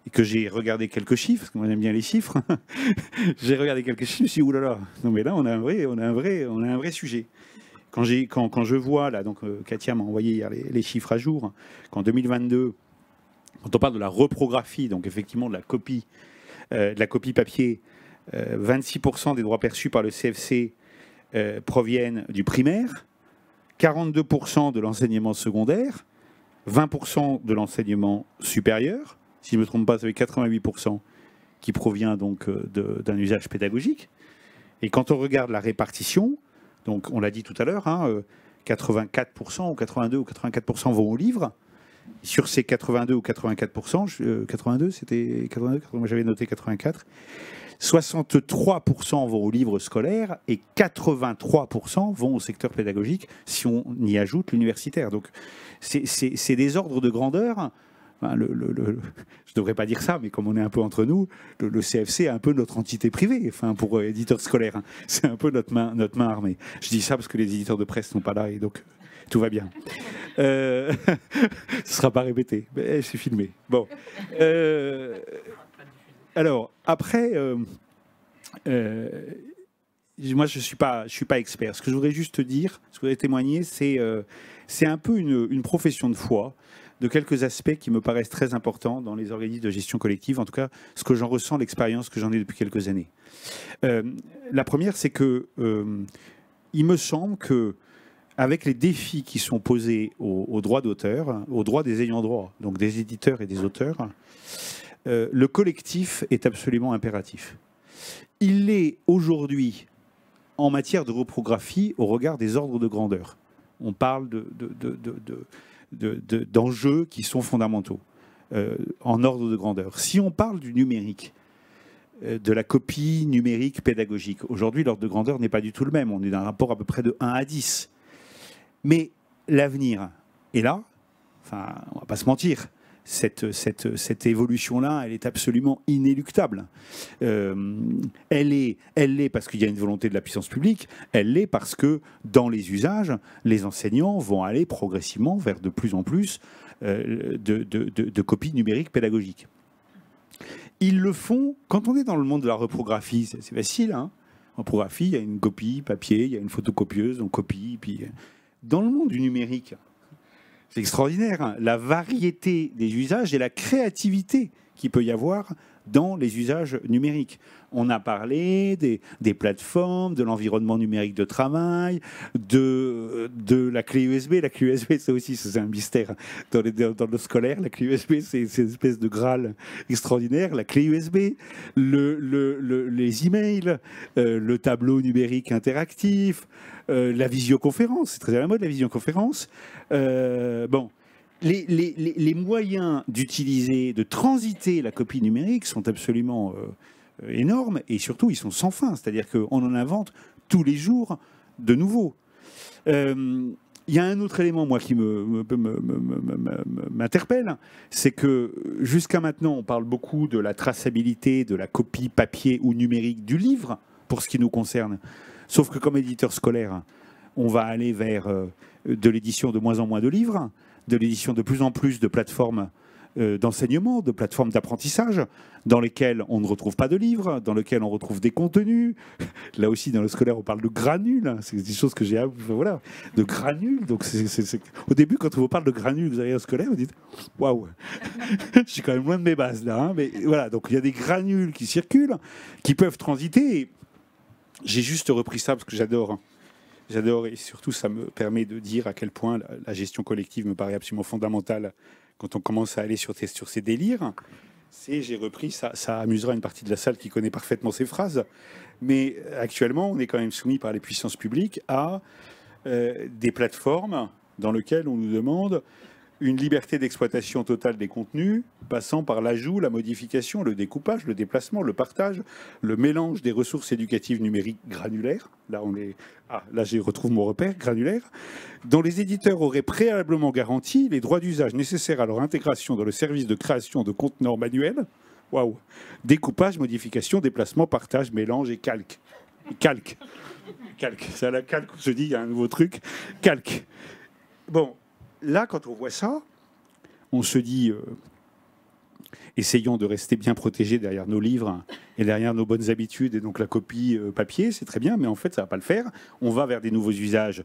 et que j'ai regardé quelques chiffres, parce que moi j'aime bien les chiffres, j'ai regardé quelques chiffres, je me suis dit, oulala, non mais là on a un vrai sujet. Quand je vois, là, donc Katia m'a envoyé hier les chiffres à jour, qu'en 2022, quand on parle de la reprographie, donc effectivement de la copie papier, 26% des droits perçus par le CFC proviennent du primaire, 42% de l'enseignement secondaire, 20% de l'enseignement supérieur, si je ne me trompe pas, ça fait 88% qui provient donc d'un usage pédagogique. Et quand on regarde la répartition, donc on l'a dit tout à l'heure, 84% ou 82 ou 84% vont au livre. Sur ces 82 ou 84%, 82, c'était 82, moi j'avais noté 84, 63% vont au livre scolaire et 83% vont au secteur pédagogique, si on y ajoute l'universitaire. Donc c'est des ordres de grandeur. Enfin, je ne devrais pas dire ça, mais comme on est un peu entre nous, le CFC est un peu notre entité privée, enfin, pour éditeurs scolaires. C'est un peu notre main armée. Je dis ça parce que les éditeurs de presse ne sont pas là et donc tout va bien. Ce ne sera pas répété, mais c'est filmé. Bon. Alors, après, moi, je suis pas expert. Ce que je voudrais juste te dire, ce que je voudrais témoigner, c'est un peu une profession de foi de quelques aspects qui me paraissent très importants dans les organismes de gestion collective, en tout cas ce que j'en ressens, l'expérience que j'en ai depuis quelques années. La première, c'est que il me semble que avec les défis qui sont posés aux droits d'auteur, aux droits des ayants droit, donc des éditeurs et des auteurs, le collectif est absolument impératif. Il l'est aujourd'hui en matière de reprographie au regard des ordres de grandeur. On parle d'enjeux qui sont fondamentaux en ordre de grandeur. Si on parle du numérique, de la copie numérique pédagogique, aujourd'hui l'ordre de grandeur n'est pas du tout le même. On est dans un rapport à peu près de 1 à 10. Mais l'avenir est là. Enfin, on ne va pas se mentir. Cette évolution-là, elle est absolument inéluctable. Elle l'est parce qu'il y a une volonté de la puissance publique, elle l'est parce que dans les usages, les enseignants vont aller progressivement vers de plus en plus de copies numériques pédagogiques. Ils le font, quand on est dans le monde de la reprographie, c'est facile. Hein, en reprographie, il y a une copie papier, il y a une photocopieuse, on copie. Puis dans le monde du numérique, c'est extraordinaire, hein, la variété des usages et la créativité qu'il peut y avoir dans les usages numériques. On a parlé des plateformes, de l'environnement numérique de travail, de la clé USB. La clé USB, ça aussi, c'est un mystère dans le scolaire. La clé USB, c'est une espèce de Graal extraordinaire. La clé USB, les emails, le tableau numérique interactif, la visioconférence. C'est très à la mode, la visioconférence. Bon. Les moyens d'utiliser, de transiter la copie numérique sont absolument énormes et surtout ils sont sans fin. C'est-à-dire qu'on en invente tous les jours de nouveaux. Il y a un autre élément, moi, qui m'interpelle, c'est que jusqu'à maintenant, on parle beaucoup de la traçabilité de la copie papier ou numérique du livre, pour ce qui nous concerne. Sauf que comme éditeur scolaire, on va aller vers de l'édition de moins en moins de livres, de l'édition de plus en plus de plateformes d'enseignement, de plateformes d'apprentissage, dans lesquelles on ne retrouve pas de livres, dans lesquelles on retrouve des contenus. Là aussi, dans le scolaire, on parle de granules. C'est des choses que j'ai... Voilà, de granules. Donc, au début, quand on vous parle de granules, vous arrivez au scolaire, vous dites « Waouh, je suis quand même loin de mes bases, là. Hein ». Mais voilà, donc il y a des granules qui circulent, qui peuvent transiter. J'ai juste repris ça parce que j'adore. J'adore et surtout ça me permet de dire à quel point la gestion collective me paraît absolument fondamentale quand on commence à aller sur ces délires. J'ai repris, ça amusera une partie de la salle qui connaît parfaitement ces phrases, mais actuellement on est quand même soumis par les puissances publiques à des plateformes dans lesquelles on nous demande une liberté d'exploitation totale des contenus, passant par l'ajout, la modification, le découpage, le déplacement, le partage, le mélange des ressources éducatives numériques granulaires. Là, je retrouve mon repère, granulaire, dont les éditeurs auraient préalablement garanti les droits d'usage nécessaires à leur intégration dans le service de création de contenants manuels. Waouh! Découpage, modification, déplacement, partage, mélange et calque. Calque. C'est à la calque, on se dit, il y a un nouveau truc. Calque. Bon. Là, quand on voit ça, on se dit, essayons de rester bien protégés derrière nos livres et derrière nos bonnes habitudes. Et donc la copie papier, c'est très bien, mais en fait, ça ne va pas le faire. On va vers des nouveaux usages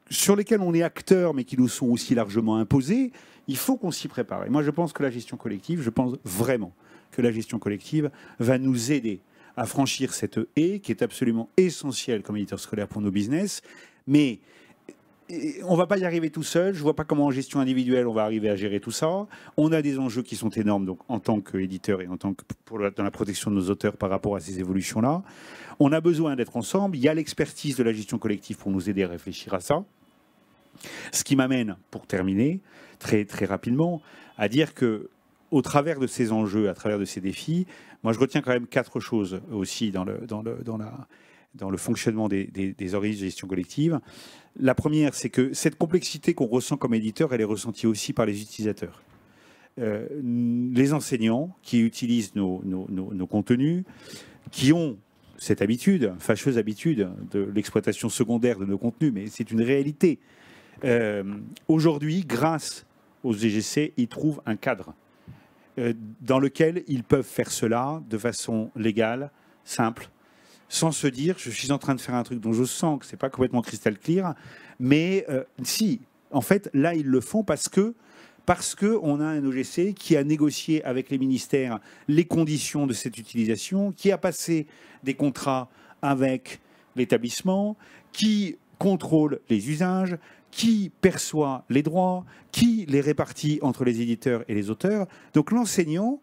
sur lesquels on est acteur, mais qui nous sont aussi largement imposés. Il faut qu'on s'y prépare. Et moi, je pense que la gestion collective, je pense vraiment que la gestion collective va nous aider à franchir cette haie qui est absolument essentielle comme éditeur scolaire pour nos business. Mais on ne va pas y arriver tout seul. Je ne vois pas comment en gestion individuelle on va arriver à gérer tout ça. On a des enjeux qui sont énormes donc, en tant qu'éditeur et en tant que dans la protection de nos auteurs par rapport à ces évolutions-là. On a besoin d'être ensemble. Il y a l'expertise de la gestion collective pour nous aider à réfléchir à ça. Ce qui m'amène, pour terminer, très, très rapidement, à dire que au travers de ces enjeux, à travers de ces défis, moi je retiens quand même 4 choses aussi dans le fonctionnement des organismes de gestion collective. La première, c'est que cette complexité qu'on ressent comme éditeur, elle est ressentie aussi par les utilisateurs. Les enseignants qui utilisent nos contenus, qui ont cette habitude, fâcheuse habitude de l'exploitation secondaire de nos contenus, mais c'est une réalité. Aujourd'hui, grâce aux GGC, ils trouvent un cadre dans lequel ils peuvent faire cela de façon légale, simple, sans se dire je suis en train de faire un truc dont je sens que c'est pas complètement crystal clear, mais si En fait, là, ils le font parce qu'on a un OGC qui a négocié avec les ministères les conditions de cette utilisation, qui a passé des contrats avec l'établissement, qui contrôle les usages, qui perçoit les droits, qui les répartit entre les éditeurs et les auteurs. Donc l'enseignant,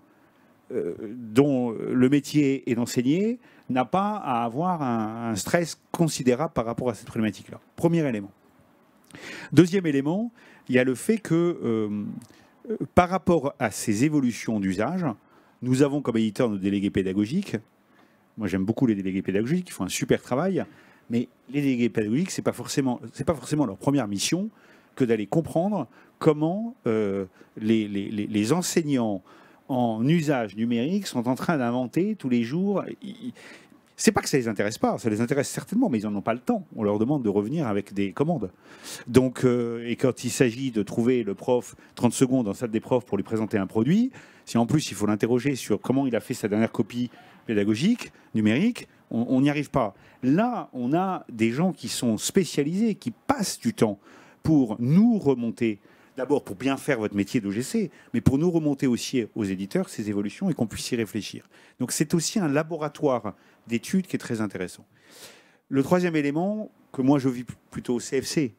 dont le métier est d'enseigner, n'a pas à avoir un stress considérable par rapport à cette problématique-là. Premier élément. Deuxième élément, il y a le fait que par rapport à ces évolutions d'usage, nous avons comme éditeur nos délégués pédagogiques. Moi, j'aime beaucoup les délégués pédagogiques, ils font un super travail, mais les délégués pédagogiques, c'est pas forcément leur première mission que d'aller comprendre comment les enseignants en usage numérique sont en train d'inventer tous les jours. C'est pas que ça les intéresse pas, ça les intéresse certainement, mais ils n'en ont pas le temps. On leur demande de revenir avec des commandes. Donc, et quand il s'agit de trouver le prof 30 secondes en salle des profs pour lui présenter un produit, si en plus il faut l'interroger sur comment il a fait sa dernière copie pédagogique, numérique, on n'y arrive pas. Là, on a des gens qui sont spécialisés, qui passent du temps pour nous remonter, d'abord pour bien faire votre métier d'OGC, mais pour nous remonter aussi aux éditeurs ces évolutions et qu'on puisse y réfléchir. Donc c'est aussi un laboratoire d'études qui est très intéressant. Le troisième élément, que moi je vis plutôt au CFC,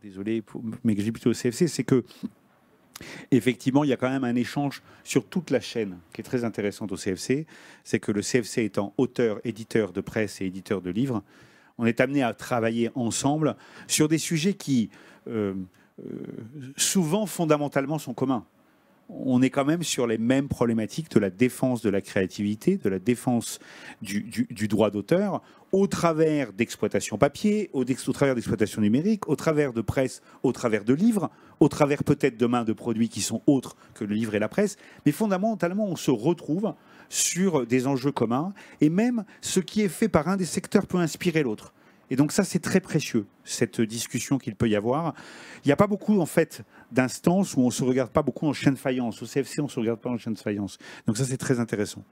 désolé, mais que je vis plutôt au CFC, c'est que effectivement, il y a quand même un échange sur toute la chaîne qui est très intéressante au CFC. C'est que le CFC étant auteur, éditeur de presse et éditeur de livres, on est amené à travailler ensemble sur des sujets qui, souvent, fondamentalement, sont communs. On est quand même sur les mêmes problématiques de la défense de la créativité, de la défense du droit d'auteur, au travers d'exploitation papier, au travers d'exploitation numérique, au travers de presse, au travers de livres, au travers peut-être demain de produits qui sont autres que le livre et la presse. Mais fondamentalement, on se retrouve sur des enjeux communs, et même ce qui est fait par un des secteurs peut inspirer l'autre. Et donc ça, c'est très précieux, cette discussion qu'il peut y avoir. Il n'y a pas beaucoup, en fait, d'instances où on ne se regarde pas beaucoup en chien de faïence. Au CFC, on ne se regarde pas en chien de faïence. Donc ça, c'est très intéressant.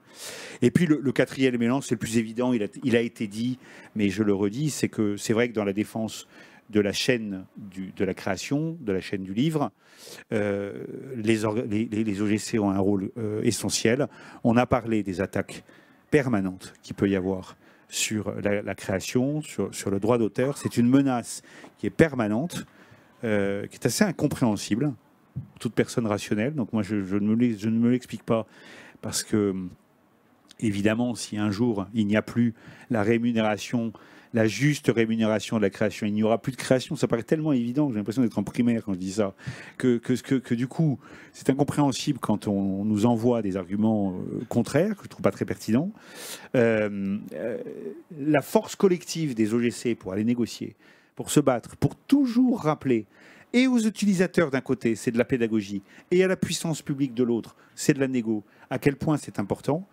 Et puis, le quatrième élément, c'est le plus évident, il a été dit, mais je le redis, c'est que c'est vrai que dans la défense de la chaîne de la création, de la chaîne du livre, les OGC ont un rôle essentiel. On a parlé des attaques permanentes qu'il peut y avoir sur la création, sur le droit d'auteur. C'est une menace qui est permanente, qui est assez incompréhensible pour toute personne rationnelle. Donc moi, je ne me l'explique pas parce que, évidemment, si un jour, il n'y a plus la rémunération, la juste rémunération de la création, il n'y aura plus de création. Ça paraît tellement évident, j'ai l'impression d'être en primaire quand je dis ça, que du coup, c'est incompréhensible quand on nous envoie des arguments contraires, que je ne trouve pas très pertinents. La force collective des OGC pour aller négocier, pour se battre, pour toujours rappeler, et aux utilisateurs d'un côté, c'est de la pédagogie, et à la puissance publique de l'autre, c'est de la négo, à quel point c'est important,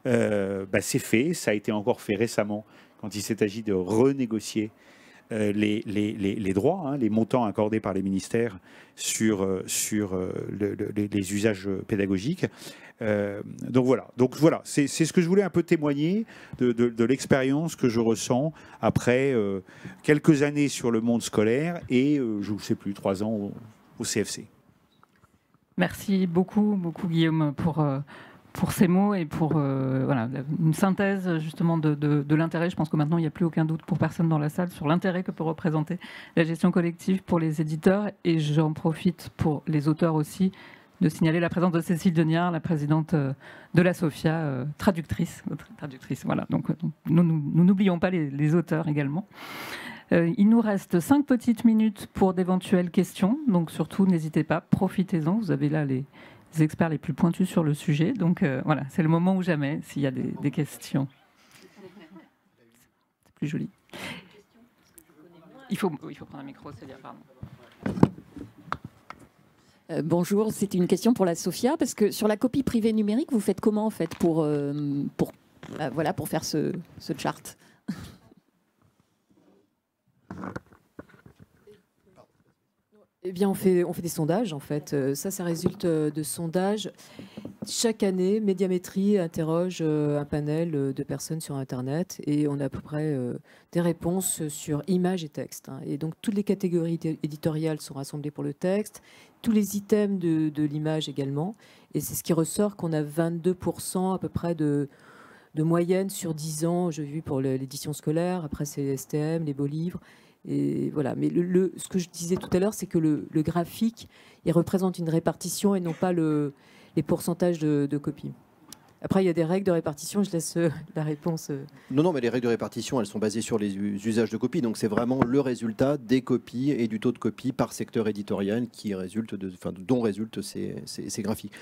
c'est fait, ça a été encore fait récemment, quand il s'est agi de renégocier les droits, hein, les montants accordés par les ministères sur les usages pédagogiques. Donc voilà, c'est ce que je voulais un peu témoigner de l'expérience que je ressens après quelques années sur le monde scolaire et, je ne sais plus, 3 ans au CFC. Merci beaucoup Guillaume, pour ces mots et pour une synthèse justement de l'intérêt. Je pense que maintenant, il n'y a plus aucun doute pour personne dans la salle sur l'intérêt que peut représenter la gestion collective pour les éditeurs. Et j'en profite pour les auteurs aussi de signaler la présence de Cécile Deniard, la présidente de la SOFIA, traductrice. Voilà. Donc, nous n'oublions pas les auteurs également. Il nous reste 5 petites minutes pour d'éventuelles questions. Donc surtout, n'hésitez pas, profitez-en. Vous avez là les experts les plus pointus sur le sujet. Donc voilà, c'est le moment ou jamais s'il y a des questions. C'est plus joli. Il faut prendre un micro, c'est bien, pardon. Bonjour, c'est une question pour la SOFIA, parce que sur la copie privée numérique, vous faites comment en fait pour faire ce chart? Eh bien, on fait des sondages, en fait. Ça résulte de sondages. Chaque année, Médiamétrie interroge un panel de personnes sur Internet et on a à peu près des réponses sur images et texte. Et donc, toutes les catégories éditoriales sont rassemblées pour le texte, tous les items de l'image également. Et c'est ce qui ressort qu'on a 22% à peu près de moyenne sur 10 ans, j'ai vu pour l'édition scolaire. Après, c'est les STM, les beaux livres. Et voilà. Mais ce que je disais tout à l'heure, c'est que le graphique, il représente une répartition et non pas les pourcentages de copies. Après, il y a des règles de répartition. Je laisse la réponse. Non, mais les règles de répartition, elles sont basées sur les usages de copies. Donc, c'est vraiment le résultat des copies et du taux de copies par secteur éditorial dont résultent ces graphiques.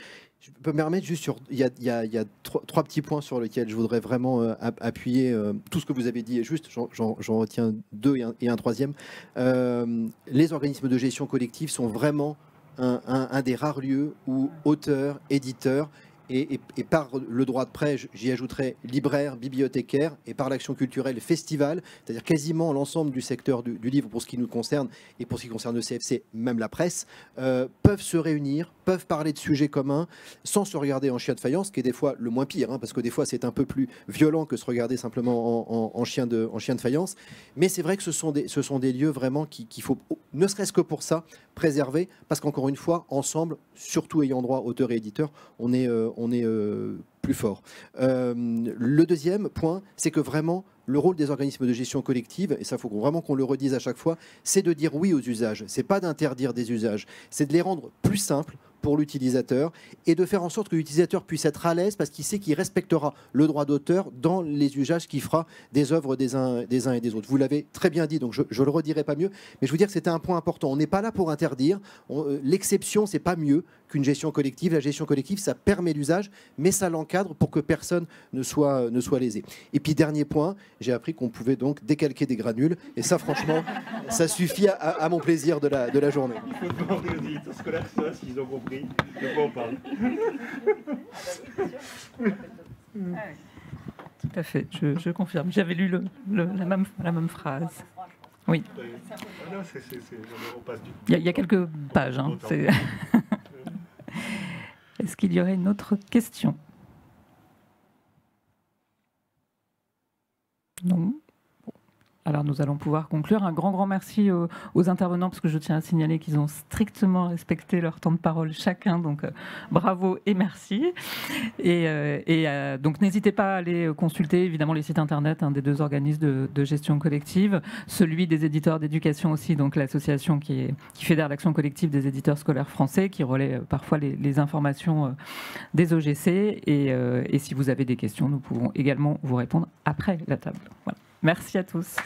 Je peux me permettre juste sur... Il y a trois petits points sur lesquels je voudrais vraiment appuyer. Tout ce que vous avez dit est juste. J'en retiens deux et un troisième. Les organismes de gestion collective sont vraiment un des rares lieux où auteurs, éditeurs, et par le droit de prêt, j'y ajouterais libraires, bibliothécaires, et par l'action culturelle, festival, c'est-à-dire quasiment l'ensemble du secteur du livre pour ce qui nous concerne, et pour ce qui concerne le CFC, même la presse, peuvent se réunir, peuvent parler de sujets communs, sans se regarder en chien de faïence, qui est des fois le moins pire, parce que des fois c'est un peu plus violent que se regarder simplement en chien de faïence. Mais c'est vrai que ce sont des lieux vraiment qu'il faut, ne serait-ce que pour ça, préserver, parce qu'encore une fois, ensemble, surtout ayant droit auteurs et éditeurs, on est plus fort. Le deuxième point, c'est que vraiment, le rôle des organismes de gestion collective, et ça faut vraiment qu'on le redise à chaque fois, c'est de dire oui aux usages. C'est pas d'interdire des usages, c'est de les rendre plus simples pour l'utilisateur et de faire en sorte que l'utilisateur puisse être à l'aise parce qu'il sait qu'il respectera le droit d'auteur dans les usages qu'il fera des œuvres des uns et des autres. Vous l'avez très bien dit, donc je ne le redirai pas mieux, mais je veux dire que c'était un point important. On n'est pas là pour interdire. L'exception, c'est pas mieux qu'une gestion collective. La gestion collective, ça permet l'usage, mais ça l'encadre pour que personne ne soit lésé. Et puis, dernier point, j'ai appris qu'on pouvait donc décalquer des granules, et ça, franchement, ça suffit à mon plaisir de la journée. Il faut demander aux éditeurs scolaires s'ils ont compris de quoi on parle. Tout à fait, je confirme. J'avais lu la même phrase. Oui. Il y a quelques pages. Est-ce qu'il y aurait une autre question? Non. Alors nous allons pouvoir conclure. Un grand merci aux intervenants, parce que je tiens à signaler qu'ils ont strictement respecté leur temps de parole chacun, donc bravo et merci. Donc n'hésitez pas à aller consulter évidemment les sites internet des deux organismes de gestion collective, celui des éditeurs d'éducation aussi, donc l'association qui fédère l'action collective des éditeurs scolaires français, qui relaie parfois les informations des OGC, et si vous avez des questions, nous pouvons également vous répondre après la table. Voilà. Merci à tous.